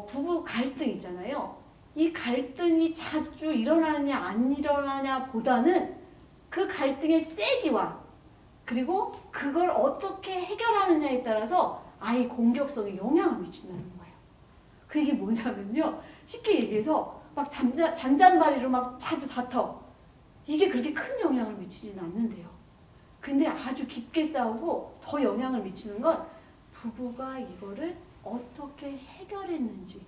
부부 갈등 있잖아요. 이 갈등이 자주 일어나느냐 안 일어나냐 보다는 그 갈등의 세기와 그리고 그걸 어떻게 해결하느냐에 따라서 아이 공격성에 영향을 미친다는 거예요. 그 이게 뭐냐면요. 쉽게 얘기해서 막 잔잔바리로 막 자주 다퉈. 이게 그렇게 큰 영향을 미치지는 않는데요. 근데 아주 깊게 싸우고 더 영향을 미치는 건 부부가 이거를 어떻게 해결했는지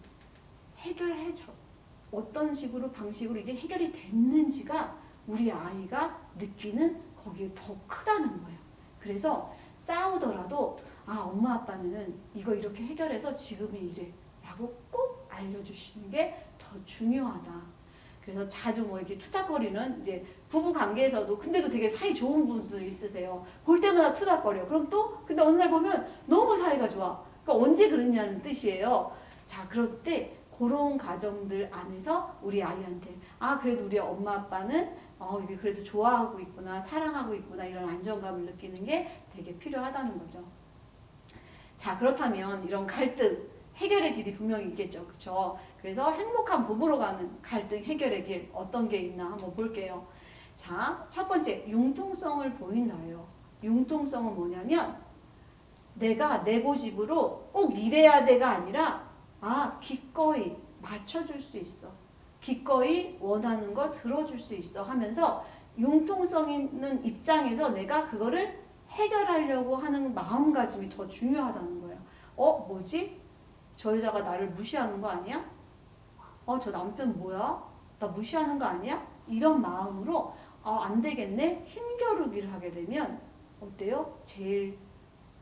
어떤 식으로 방식으로 이게 해결이 됐는지가 우리 아이가 느끼는 거기에 더 크다는 거예요. 그래서 싸우더라도 엄마 아빠는 이거 이렇게 해결해서 지금이 이래 라고 꼭 알려주시는 게 더 중요하다. 그래서 자주 뭐 이렇게 투닥거리는 이제 부부 관계에서도 근데도 되게 사이 좋은 분들 있으세요. 볼 때마다 투닥거려. 그럼 또 근데 어느 날 보면 너무 사이가 좋아. 그러니까 언제 그러냐는 뜻이에요. 자, 그럴 때 그런 가정들 안에서 우리 아이한테 아 그래도 우리 엄마 아빠는 이게 그래도 좋아하고 있구나, 사랑하고 있구나 이런 안정감을 느끼는 게 되게 필요하다는 거죠. 자, 그렇다면 이런 갈등 해결의 길이 분명히 있겠죠. 그렇죠? 그래서 행복한 부부로 가는 갈등 해결의 길 어떤 게 있나 한번 볼게요. 자, 첫 번째 융통성을 보인다예요. 융통성은 뭐냐면 내가 내 고집으로 꼭 이래야 돼가 아니라 기꺼이 맞춰줄 수 있어. 기꺼이 원하는 거 들어줄 수 있어 하면서 융통성 있는 입장에서 내가 그거를 해결하려고 하는 마음가짐이 더 중요하다는 거예요. 뭐지? 저 여자가 나를 무시하는 거 아니야? 저 남편 뭐야? 나 무시하는 거 아니야? 이런 마음으로 안 되겠네? 힘겨루기를 하게 되면 어때요? 제일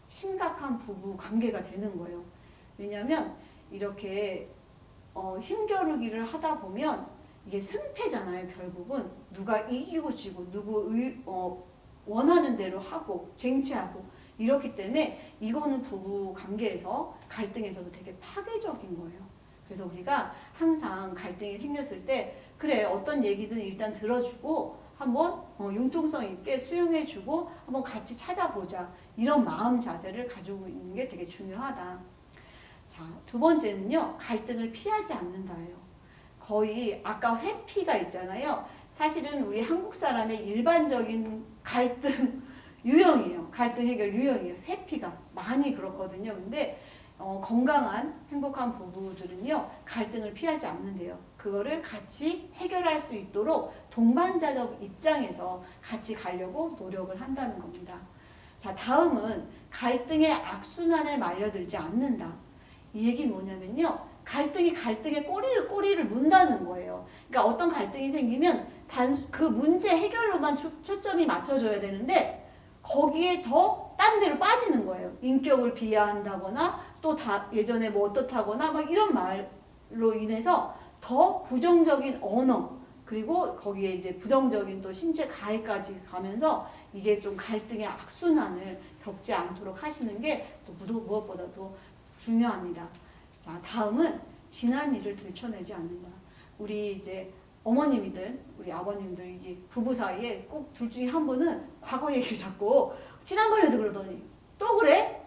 심각한 부부 관계가 되는 거예요. 왜냐하면 이렇게 힘겨루기를 하다 보면 이게 승패잖아요. 결국은 누가 이기고 지고 누구 원하는 대로 하고 쟁취하고 이렇기 때문에 이거는 부부 관계에서 갈등에서도 되게 파괴적인 거예요. 그래서 우리가 항상 갈등이 생겼을 때 그래 어떤 얘기든 일단 들어주고 한번 융통성 있게 수용해주고 한번 같이 찾아보자 이런 마음 자세를 가지고 있는 게 되게 중요하다. 자, 두 번째는요 갈등을 피하지 않는다예요. 거의 아까 회피가 있잖아요. 사실은 우리 한국 사람의 일반적인 갈등 유형이에요. 갈등 해결 유형이에요. 회피가 많이 그렇거든요. 근데 건강한 행복한 부부들은요 갈등을 피하지 않는데요. 그거를 같이 해결할 수 있도록 동반자적 입장에서 같이 가려고 노력을 한다는 겁니다. 자, 다음은 갈등의 악순환에 말려들지 않는다. 이 얘기는 뭐냐면요. 갈등이 갈등의 꼬리를 문다는 거예요. 그러니까 어떤 갈등이 생기면 그 문제 해결로만 초점이 맞춰져야 되는데 거기에 더 딴 데로 빠지는 거예요. 인격을 비하한다거나 또 예전에 뭐 어떻다거나 막 이런 말로 인해서 더 부정적인 언어 그리고 거기에 이제 부정적인 또 신체 가해까지 가면서 이게 좀 갈등의 악순환을 겪지 않도록 하시는 게 또 무엇보다도 중요합니다. 자, 다음은 지난 일을 들춰내지 않는다. 우리 이제 어머님이든 우리 아버님들 이게 부부 사이에 꼭 둘 중에 한 분은 과거 얘기를 자꾸 지난번에도 그러더니 또 그래?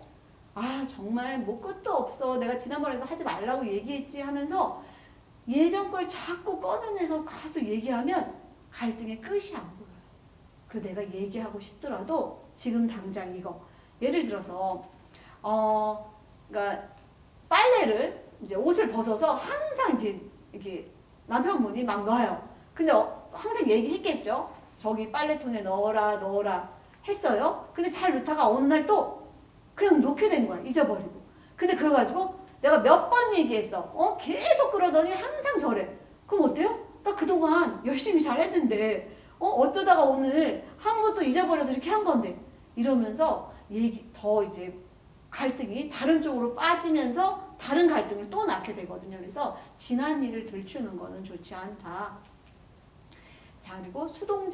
정말 뭐 끝도 없어. 내가 지난번에도 하지 말라고 얘기했지 하면서 예전 걸 자꾸 꺼내내서 가서 얘기하면 갈등의 끝이 안 보여요. 그래서 내가 얘기하고 싶더라도 지금 당장 이거 예를 들어서 그러니까 빨래를 이제 옷을 벗어서 항상 이렇게 남편분이 막 놔요. 근데 항상 얘기했겠죠. 저기 빨래통에 넣어라 했어요. 근데 잘 넣다가 어느 날 또 그냥 놓게 된 거야. 잊어버리고. 근데 그거 가지고 내가 몇 번 얘기했어. 계속 그러더니 항상 저래. 그럼 어때요? 나 그동안 열심히 잘했는데 어쩌다가 오늘 한 번도 잊어버려서 이렇게 한 건데 이러면서 더 이제 갈등이 다른 쪽으로 빠지면서 다른 갈등을 또 낳게 되거든요. 그래서 지난 일을 들추는 거는 좋지 않다. 자, 그리고 수동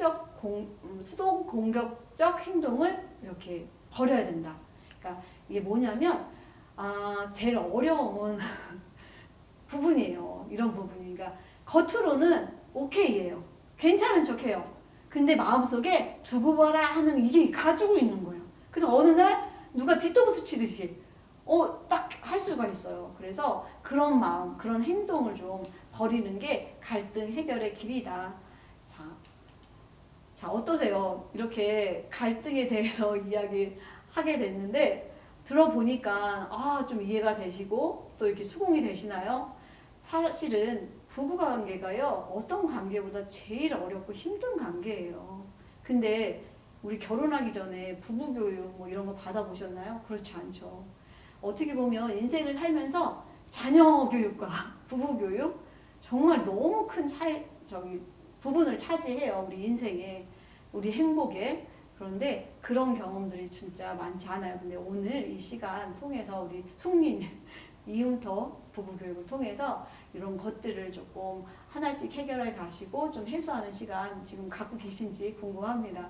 공격적 행동을 이렇게 버려야 된다. 그러니까 이게 뭐냐면 제일 어려운 부분이에요. 이런 부분이. 그러니까 겉으로는 오케이예요. 괜찮은 척해요. 근데 마음속에 두고 봐라 하는 이게 가지고 있는 거예요. 그래서 어느 날 누가 뒤통수 치듯이 딱 할 수가 있어요. 그래서 그런 마음, 그런 행동을 좀 버리는 게 갈등 해결의 길이다. 자, 어떠세요? 이렇게 갈등에 대해서 이야기를 하게 됐는데 들어보니까 좀 이해가 되시고 또 이렇게 수긍이 되시나요? 사실은 부부관계가요 어떤 관계보다 제일 어렵고 힘든 관계예요. 근데 우리 결혼하기 전에 부부교육 뭐 이런 거 받아보셨나요? 그렇지 않죠. 어떻게 보면 인생을 살면서 자녀 교육과 부부교육 정말 너무 큰 부분을 차지해요. 우리 인생에, 우리 행복에. 그런데 그런 경험들이 진짜 많지 않아요. 근데 오늘 이 시간 통해서 우리 송린 이음터 부부교육을 통해서 이런 것들을 조금 하나씩 해결해 가시고 좀 해소하는 시간 지금 갖고 계신지 궁금합니다.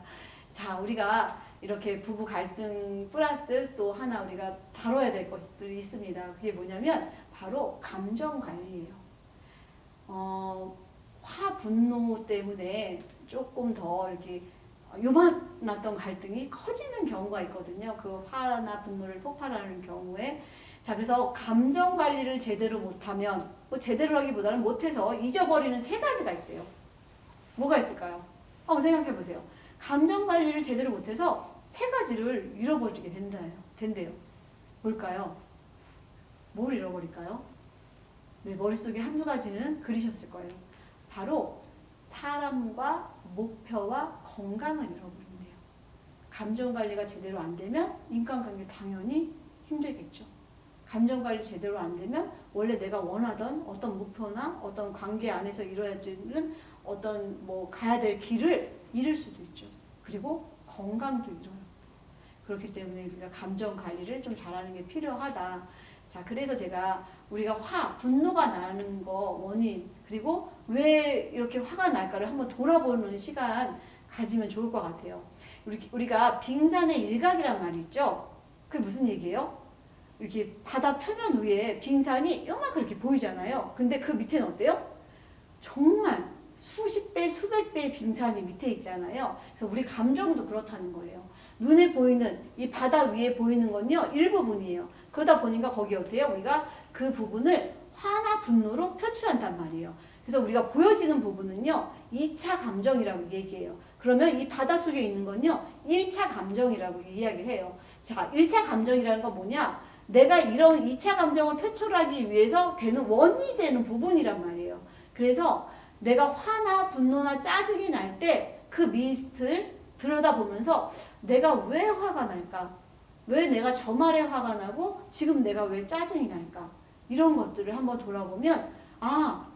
자, 우리가 이렇게 부부 갈등 플러스 또 하나 우리가 다뤄야 될 것들이 있습니다. 그게 뭐냐면 바로 감정 관리예요. 화, 분노 때문에 조금 더 이렇게 요만했던 갈등이 커지는 경우가 있거든요. 그 화나 분노를 폭발하는 경우에. 자, 그래서 감정 관리를 제대로 못하면, 뭐 제대로 하기보다는 못해서 잊어버리는 세 가지가 있대요. 뭐가 있을까요? 한번 생각해 보세요. 감정 관리를 제대로 못해서 세 가지를 잃어버리게 된대요. 뭘까요? 뭘 잃어버릴까요? 네, 머릿속에 한두 가지는 그리셨을 거예요. 바로 사람과 목표와 건강을 잃어버린대요. 감정 관리가 제대로 안 되면 인간관계 당연히 힘들겠죠. 감정 관리 제대로 안 되면 원래 내가 원하던 어떤 목표나 어떤 관계 안에서 이루어지는 어떤 뭐 가야 될 길을 잃을 수도 있죠. 그리고 건강도 잃어요. 그렇기 때문에 우리가 감정 관리를 좀 잘하는 게 필요하다. 자, 그래서 제가 우리가 분노가 나는 거 원인, 그리고 왜 이렇게 화가 날까를 한번 돌아보는 시간 가지면 좋을 것 같아요. 우리가 빙산의 일각이란 말이 있죠? 그게 무슨 얘기예요? 이렇게 바다 표면 위에 빙산이 요만큼 이렇게 보이잖아요. 근데 그 밑에는 어때요? 정말 수십 배, 수백 배의 빙산이 밑에 있잖아요. 그래서 우리 감정도 그렇다는 거예요. 눈에 보이는 이 바다 위에 보이는 건요, 일부분이에요. 그러다 보니까 거기 어때요? 우리가 그 부분을 화나 분노로 표출한단 말이에요. 그래서 우리가 보여지는 부분은요, 2차 감정이라고 얘기해요. 그러면 이 바다 속에 있는 건요, 1차 감정이라고 이야기를 해요. 자, 1차 감정이라는 건 뭐냐? 내가 이런 2차 감정을 표출하기 위해서 되는 원인이 되는 부분이란 말이에요. 그래서 내가 화나 분노나 짜증이 날 때 그 밑을 들여다보면서 내가 왜 화가 날까? 왜 내가 저 말에 화가 나고 지금 내가 왜 짜증이 날까? 이런 것들을 한번 돌아보면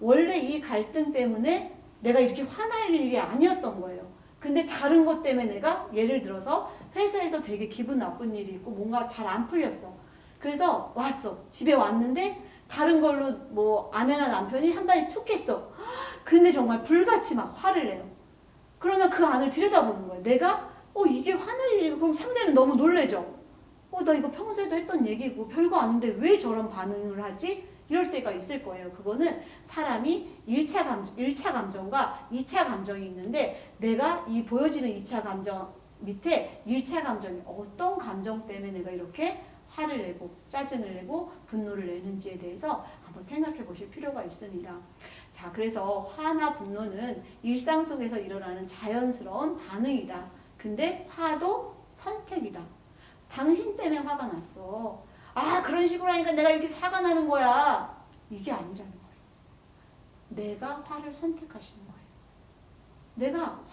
원래 이 갈등 때문에 내가 이렇게 화날 일이 아니었던 거예요. 근데 다른 것 때문에 내가 예를 들어서 회사에서 되게 기분 나쁜 일이 있고 뭔가 잘 안 풀렸어. 그래서 집에 왔는데 다른 걸로 뭐 아내나 남편이 한 방에 툭 했어. 근데 정말 불같이 막 화를 내요. 그러면 그 안을 들여다보는 거예요. 내가 이게 화낼 일이고 그럼 상대는 너무 놀래죠. 나 이거 평소에도 했던 얘기고 별거 아닌데 왜 저런 반응을 하지? 이럴 때가 있을 거예요. 그거는 사람이 1차 감정과 2차 감정이 있는데 내가 이 보여지는 2차 감정 밑에 1차 감정이 어떤 감정 때문에 내가 이렇게 화를 내고 짜증을 내고 분노를 내는지에 대해서 한번 생각해 보실 필요가 있습니다. 자, 그래서 화나 분노는 일상 속에서 일어나는 자연스러운 반응이다. 근데 화도 선택이다. 당신 때문에 화가 났어. 그런 식으로 하니까 내가 이렇게 화가 나는 거야. 이게 아니라는 거예요. 내가 화를 선택하시는 거예요.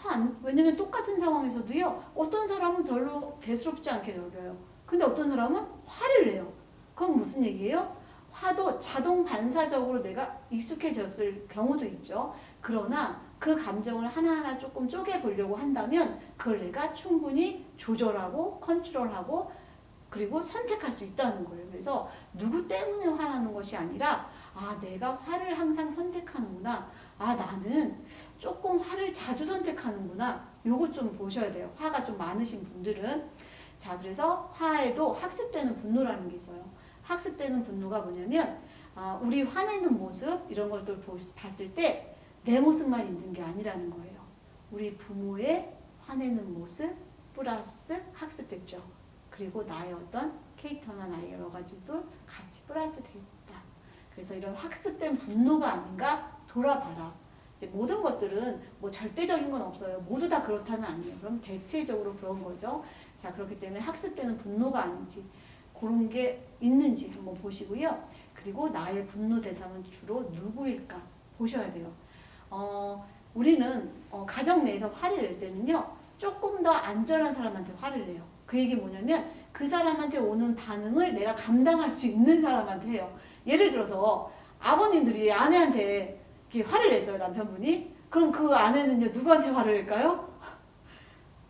왜냐면 똑같은 상황에서도요, 어떤 사람은 별로 대수롭지 않게 여겨요. 근데 어떤 사람은 화를 내요. 그건 무슨 얘기예요? 화도 자동 반사적으로 내가 익숙해졌을 경우도 있죠. 그러나 그 감정을 하나하나 조금 쪼개보려고 한다면 그걸 내가 충분히 조절하고 컨트롤하고 그리고 선택할 수 있다는 거예요. 그래서 누구 때문에 화나는 것이 아니라 내가 화를 항상 선택하는구나. 나는 조금 화를 자주 선택하는구나. 요거 좀 보셔야 돼요. 화가 좀 많으신 분들은. 자, 그래서 화에도 학습되는 분노라는 게 있어요. 학습되는 분노가 뭐냐면 우리 화내는 모습 이런 것들 봤을 때 내 모습만 있는 게 아니라는 거예요. 우리 부모의 화내는 모습 플러스 학습됐죠. 그리고 나의 어떤 캐릭터나 나의 여러 가지도 같이 플러스 돼 있다. 그래서 이런 학습된 분노가 아닌가 돌아봐라. 이제 모든 것들은 뭐 절대적인 건 없어요. 모두 다 그렇다는 아니에요. 그럼 대체적으로 그런 거죠. 자, 그렇기 때문에 학습되는 분노가 아닌지 그런 게 있는지 한번 보시고요. 그리고 나의 분노 대상은 주로 누구일까 보셔야 돼요. 우리는 가정 내에서 화를 낼 때는요. 조금 더 안전한 사람한테 화를 내요. 그 얘기 뭐냐면 그 사람한테 오는 반응을 내가 감당할 수 있는 사람한테 해요. 예를 들어서 아버님들이 아내한테 이렇게 화를 냈어요. 남편분이. 그럼 그 아내는요. 누구한테 화를 낼까요?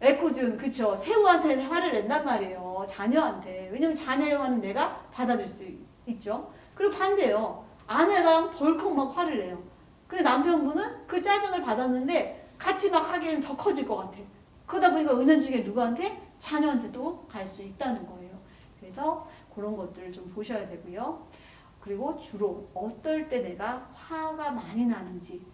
애꿎은 그쵸. 새우한테 화를 낸단 말이에요. 자녀한테. 왜냐면 자녀의 화는 내가 받아들일 수 있죠. 그리고 반대요. 아내가 벌컥 막 화를 내요. 근데 남편분은 그 짜증을 받았는데 같이 막 하기에는 더 커질 것 같아. 그러다 보니까 은연중에 누구한테? 자녀한테도 갈 수 있다는 거예요. 그래서 그런 것들을 좀 보셔야 되고요. 그리고 주로 어떨 때 내가 화가 많이 나는지,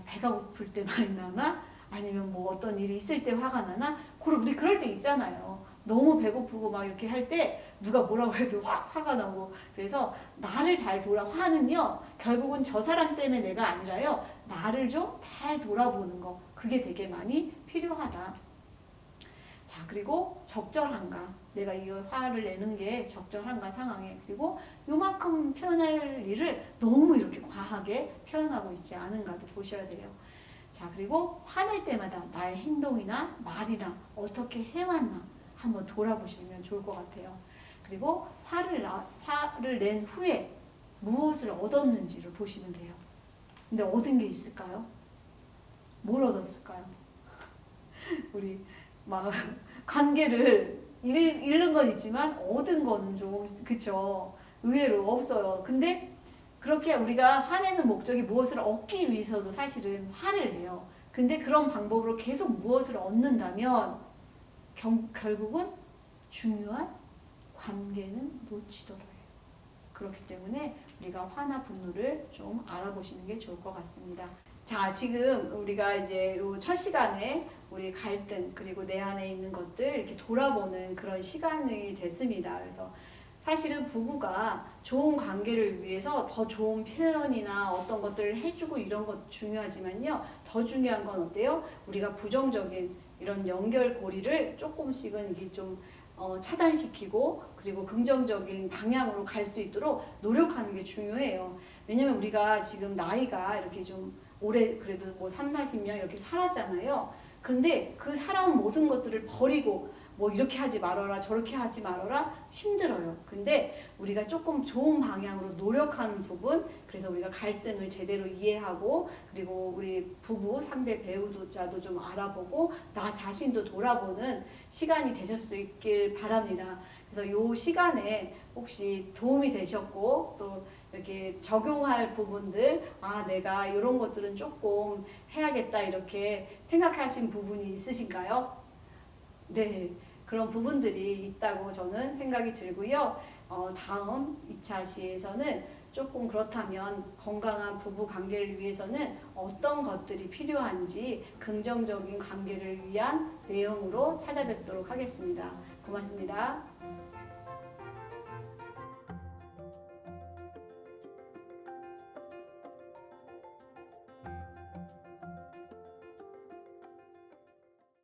배가 고플 때 많이 나나? 아니면 뭐 어떤 일이 있을 때 화가 나나? 우리 그럴 때 있잖아요. 너무 배고프고 막 이렇게 할 때 누가 뭐라고 해도 확 화가 나고. 그래서 나를 잘 화는요 결국은 저 사람 때문에 내가 아니라요 나를 좀 잘 돌아보는 거, 그게 되게 많이 필요하다. 자, 그리고 적절한가, 내가 이 화를 내는 게 적절한가 상황에. 그리고 요만큼 표현할 일을 너무 이렇게 과하게 표현하고 있지 않은가도 보셔야 돼요. 자, 그리고 화낼 때마다 나의 행동이나 말이나 어떻게 해왔나 한번 돌아보시면 좋을 것 같아요. 그리고 화를 낸 후에 무엇을 얻었는지를 보시면 돼요. 근데 얻은 게 있을까요? 뭘 얻었을까요? 우리 막 관계를 잃는 건 있지만 얻은 거는 좀 그쵸, 의외로 없어요. 근데 그렇게 우리가 화내는 목적이 무엇을 얻기 위해서도 사실은 화를 내요. 근데 그런 방법으로 계속 무엇을 얻는다면 결국은 중요한 관계는 놓치더라고요. 그렇기 때문에 우리가 화나 분노를 좀 알아보시는 게 좋을 것 같습니다. 자, 지금 우리가 이제 요 첫 시간에 우리 갈등 그리고 내 안에 있는 것들 이렇게 돌아보는 그런 시간이 됐습니다. 그래서 사실은 부부가 좋은 관계를 위해서 더 좋은 표현이나 어떤 것들을 해주고 이런 것 중요하지만요. 더 중요한 건 어때요? 우리가 부정적인 이런 연결고리를 조금씩은 이게 좀 차단시키고 그리고 긍정적인 방향으로 갈 수 있도록 노력하는 게 중요해요. 왜냐면 우리가 지금 나이가 이렇게 좀 오래 그래도 뭐 3, 40년 이렇게 살았잖아요. 근데 그 살아온 모든 것들을 버리고 뭐 이렇게 하지 말아라 저렇게 하지 말아라 힘들어요. 근데 우리가 조금 좋은 방향으로 노력하는 부분, 그래서 우리가 갈등을 제대로 이해하고 그리고 우리 부부 상대 배우자도 좀 알아보고 나 자신도 돌아보는 시간이 되셨길 바랍니다. 그래서 이 시간에 혹시 도움이 되셨고 또 이렇게 적용할 부분들, 내가 이런 것들은 조금 해야겠다 이렇게 생각하신 부분이 있으신가요? 네, 그런 부분들이 있다고 저는 생각이 들고요. 다음 2차 시에서는 조금 그렇다면 건강한 부부 관계를 위해서는 어떤 것들이 필요한지 긍정적인 관계를 위한 내용으로 찾아뵙도록 하겠습니다. 고맙습니다.